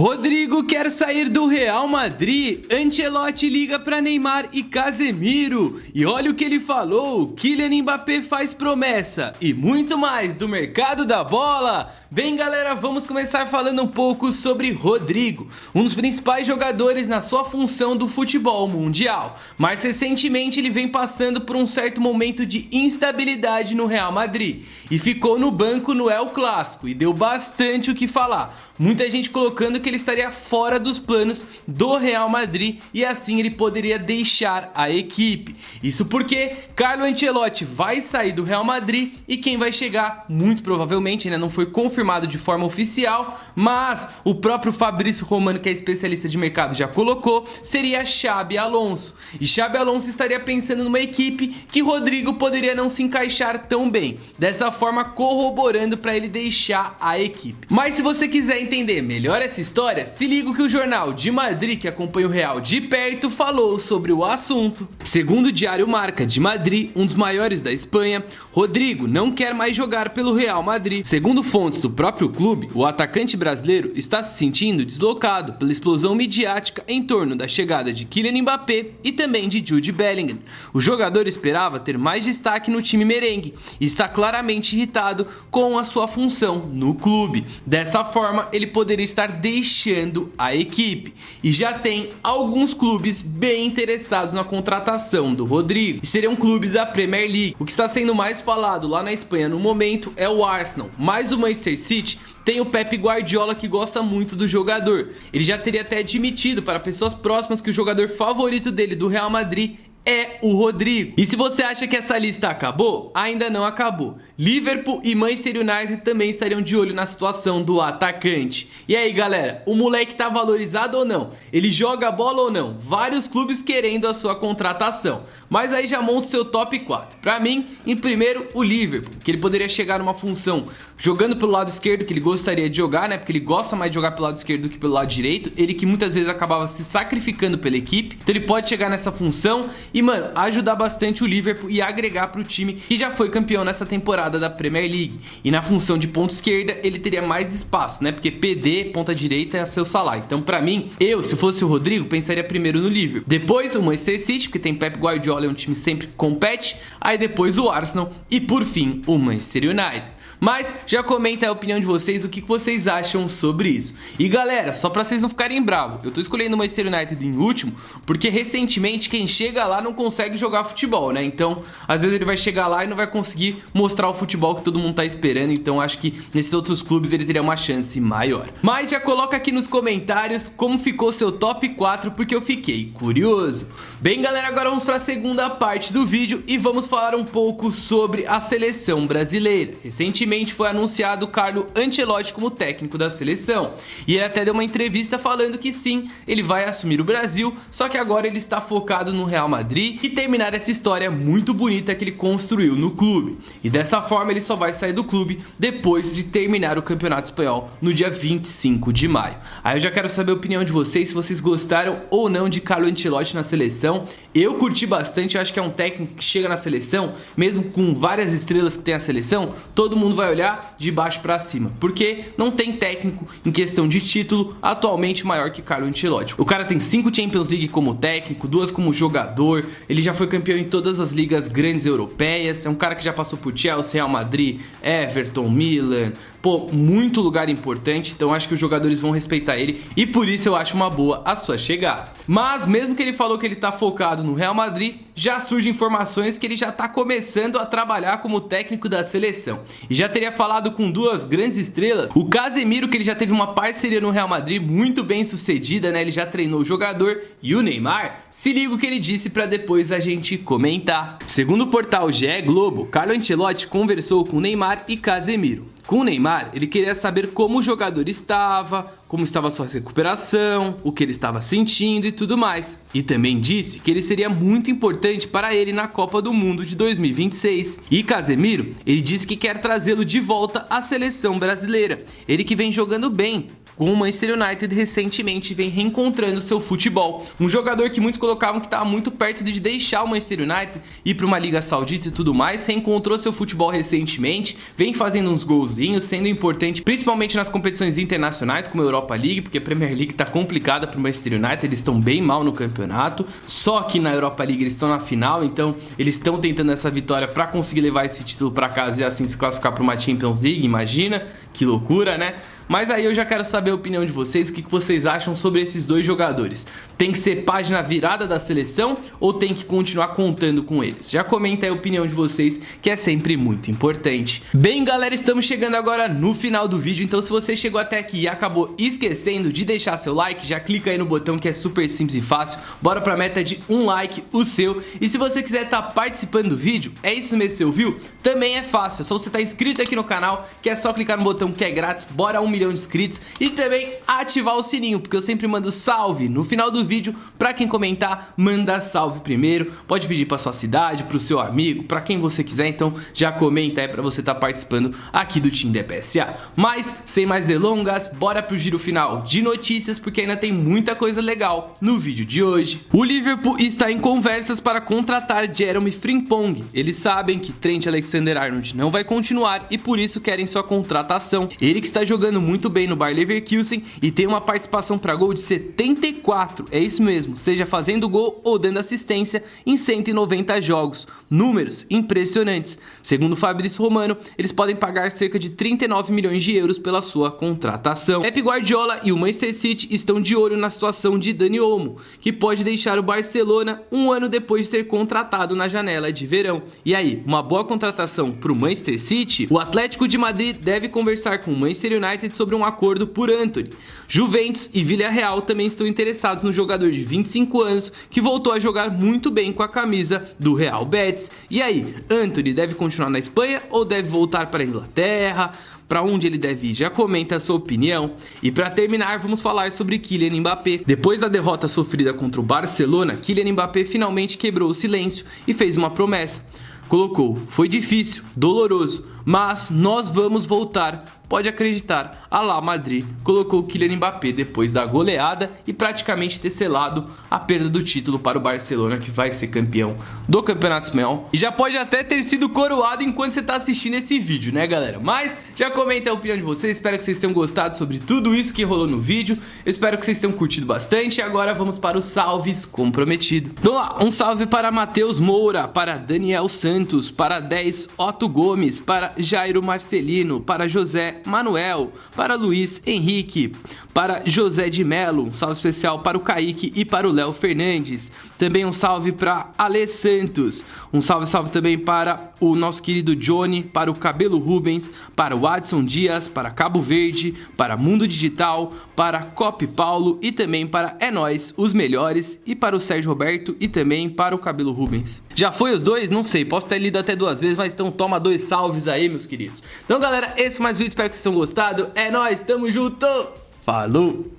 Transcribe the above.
Rodrigo quer sair do Real Madrid, Ancelotti liga para Neymar e Casemiro. E olha o que ele falou, Kylian Mbappé faz promessa e muito mais do mercado da bola. Bem galera, vamos começar falando um pouco sobre Rodrigo, um dos principais jogadores na sua função do futebol mundial. Mas recentemente ele vem passando por um certo momento de instabilidade no Real Madrid e ficou no banco no El Clássico e deu bastante o que falar. Muita gente colocando que ele estaria fora dos planos do Real Madrid e assim ele poderia deixar a equipe. Isso porque Carlo Ancelotti vai sair do Real Madrid e quem vai chegar, muito provavelmente, ainda não foi confirmado de forma oficial, mas o próprio Fabrício Romano, que é especialista de mercado, já colocou, seria Xabi Alonso. E Xabi Alonso estaria pensando numa equipe que Rodrigo poderia não se encaixar tão bem, dessa forma corroborando para ele deixar a equipe. Mas se você quiser entender melhor essa história, se liga que o jornal de Madrid, que acompanha o Real de perto, falou sobre o assunto. Segundo o diário Marca de Madrid, um dos maiores da Espanha, Rodrigo não quer mais jogar pelo Real Madrid. Segundo fontes do próprio clube, o atacante brasileiro está se sentindo deslocado pela explosão midiática em torno da chegada de Kylian Mbappé e também de Jude Bellingham. O jogador esperava ter mais destaque no time merengue e está claramente irritado com a sua função no clube. Dessa forma, ele poderia estar deixando a equipe e já tem alguns clubes bem interessados na contratação do Rodrigo e seriam clubes da Premier League. O que está sendo mais falado lá na Espanha no momento é o Arsenal, mas o Manchester City tem o Pep Guardiola, que gosta muito do jogador. Ele já teria até admitido para pessoas próximas que o jogador favorito dele do Real Madrid é o Rodrigo. E se você acha que essa lista acabou, ainda não acabou. Liverpool e Manchester United também estariam de olho na situação do atacante. E aí galera, o moleque tá valorizado ou não? Ele joga bola ou não? Vários clubes querendo a sua contratação. Mas aí já monta o seu top 4. Pra mim, em primeiro, o Liverpool, que ele poderia chegar numa função jogando pelo lado esquerdo, que ele gostaria de jogar, né? Porque ele gosta mais de jogar pelo lado esquerdo do que pelo lado direito. Ele que muitas vezes acabava se sacrificando pela equipe. Então ele pode chegar nessa função e, mano, ajudar bastante o Liverpool e agregar pro time que já foi campeão nessa temporada da Premier League. E na função de ponta esquerda ele teria mais espaço, né? Porque PD, ponta direita, é seu salário. Então pra mim, se fosse o Rodrigo, pensaria primeiro no Liverpool. Depois o Manchester City, porque tem Pep Guardiola, é um time que sempre compete. Aí depois o Arsenal e por fim o Manchester United. Mas já comenta a opinião de vocês, o que vocês acham sobre isso. E galera, só pra vocês não ficarem bravos, eu tô escolhendo o Manchester United em último porque recentemente quem chega lá não consegue jogar futebol, né? Então às vezes ele vai chegar lá e não vai conseguir mostrar o futebol que todo mundo tá esperando. Então acho que nesses outros clubes ele teria uma chance maior. Mas já coloca aqui nos comentários como ficou seu top 4, porque eu fiquei curioso. Bem galera, agora vamos pra segunda parte do vídeo e vamos falar um pouco sobre a seleção brasileira. Recentemente foi anunciado Carlo Ancelotti como técnico da seleção e ele até deu uma entrevista falando que sim, ele vai assumir o Brasil, só que agora ele está focado no Real Madrid e terminar essa história muito bonita que ele construiu no clube. E dessa forma ele só vai sair do clube depois de terminar o Campeonato Espanhol no dia 25 de maio. Aí eu já quero saber a opinião de vocês, se vocês gostaram ou não de Carlo Ancelotti na seleção. Eu curti bastante, eu acho que é um técnico que chega na seleção, mesmo com várias estrelas que tem a seleção, todo mundo vai olhar de baixo pra cima, porque não tem técnico em questão de título atualmente maior que Carlo Ancelotti. O cara tem 5 Champions League como técnico, 2 como jogador, ele já foi campeão em todas as ligas grandes europeias, é um cara que já passou por Chelsea, Real Madrid, Everton, Milan, pô, muito lugar importante, então acho que os jogadores vão respeitar ele e por isso eu acho uma boa a sua chegada. Mas mesmo que ele falou que ele tá focado no Real Madrid, já surgem informações que ele já tá começando a trabalhar como técnico da seleção e já teria falado com 2 grandes estrelas, o Casemiro, que ele já teve uma parceria no Real Madrid muito bem sucedida, né? Ele já treinou o jogador, e o Neymar, se liga o que ele disse pra depois a gente comentar. Segundo o portal GE Globo, Carlo Ancelotti conversou com Neymar e Casemiro. Com o Neymar, ele queria saber como o jogador estava, como estava a sua recuperação, o que ele estava sentindo e tudo mais. E também disse que ele seria muito importante para ele na Copa do Mundo de 2026. E Casemiro, ele disse que quer trazê-lo de volta à seleção brasileira. Ele que vem jogando bem com o Manchester United recentemente vem reencontrando seu futebol. Um jogador que muitos colocavam que estava muito perto de deixar o Manchester United, ir para uma liga saudita e tudo mais, reencontrou seu futebol recentemente, vem fazendo uns golzinhos, sendo importante principalmente nas competições internacionais como a Europa League, porque a Premier League está complicada para o Manchester United, eles estão bem mal no campeonato, só que na Europa League eles estão na final, então eles estão tentando essa vitória para conseguir levar esse título para casa e assim se classificar para uma Champions League, imagina, que loucura, né? Mas aí eu já quero saber a opinião de vocês, o que vocês acham sobre esses dois jogadores. Tem que ser página virada da seleção ou tem que continuar contando com eles? Já comenta aí a opinião de vocês, que é sempre muito importante. Bem, galera, estamos chegando agora no final do vídeo, então se você chegou até aqui e acabou esquecendo de deixar seu like, já clica aí no botão que é super simples e fácil. Bora pra meta de um like, o seu. E se você quiser estar participando do vídeo, é isso mesmo, você ouviu? Também é fácil, é só você estar inscrito aqui no canal, que é só clicar no botão que é grátis, bora 1 milhão de inscritos e também ativar o sininho, porque eu sempre mando salve no final do vídeo. Pra quem comentar, manda salve primeiro, pode pedir pra sua cidade, pro seu amigo, pra quem você quiser, então já comenta aí pra você estar participando aqui do Team DPSA. Mas, sem mais delongas, bora pro giro final de notícias, porque ainda tem muita coisa legal no vídeo de hoje. O Liverpool está em conversas para contratar Jeremy Frimpong. Eles sabem que Trent Alexander-Arnold não vai continuar e por isso querem sua contratação. Ele que está jogando muito bem no Bayer Leverkusen e tem uma participação para gol de 74, é isso mesmo, seja fazendo gol ou dando assistência em 190 jogos, números impressionantes. Segundo Fabrício Romano, eles podem pagar cerca de 39 milhões de euros pela sua contratação. Pep Guardiola e o Manchester City estão de olho na situação de Dani Olmo, que pode deixar o Barcelona um ano depois de ser contratado na janela de verão. E aí, uma boa contratação para o Manchester City? O Atlético de Madrid deve conversar com o Manchester United sobre um acordo por Antony. Juventus e Villarreal também estão interessados no jogador de 25 anos que voltou a jogar muito bem com a camisa do Real Betis. E aí, Antony deve continuar na Espanha ou deve voltar para a Inglaterra? Para onde ele deve ir? Já comenta a sua opinião. E para terminar, vamos falar sobre Kylian Mbappé. Depois da derrota sofrida contra o Barcelona, Kylian Mbappé finalmente quebrou o silêncio e fez uma promessa. Colocou: foi difícil, doloroso, mas nós vamos voltar. Pode acreditar, Alá Madrid colocou Kylian Mbappé depois da goleada e praticamente ter selado a perda do título para o Barcelona, que vai ser campeão do Campeonato Espanhol. E já pode até ter sido coroado enquanto você está assistindo esse vídeo, né, galera? Mas já comenta a opinião de vocês, espero que vocês tenham gostado sobre tudo isso que rolou no vídeo. Eu espero que vocês tenham curtido bastante e agora vamos para os salves comprometidos. Então lá, um salve para Matheus Moura, para Daniel Santos, para 10 Otto Gomes, para Jairo Marcelino, para José Manuel, para Luiz Henrique, para José de Melo, um salve especial para o Kaique e para o Léo Fernandes. Também um salve para Ale Santos, um salve também para o nosso querido Johnny, para o Cabelo Rubens, para o Adson Dias, para Cabo Verde, para Mundo Digital, para Cop Paulo e também para É Nóis, os melhores, e para o Sérgio Roberto e também para o Cabelo Rubens. Já foi os dois? Não sei, posso ter lido até 2 vezes, mas então toma 2 salves aí, meus queridos. Então galera, esse é mais vídeo, espero que vocês tenham gostado. É nóis, tamo junto! Falou!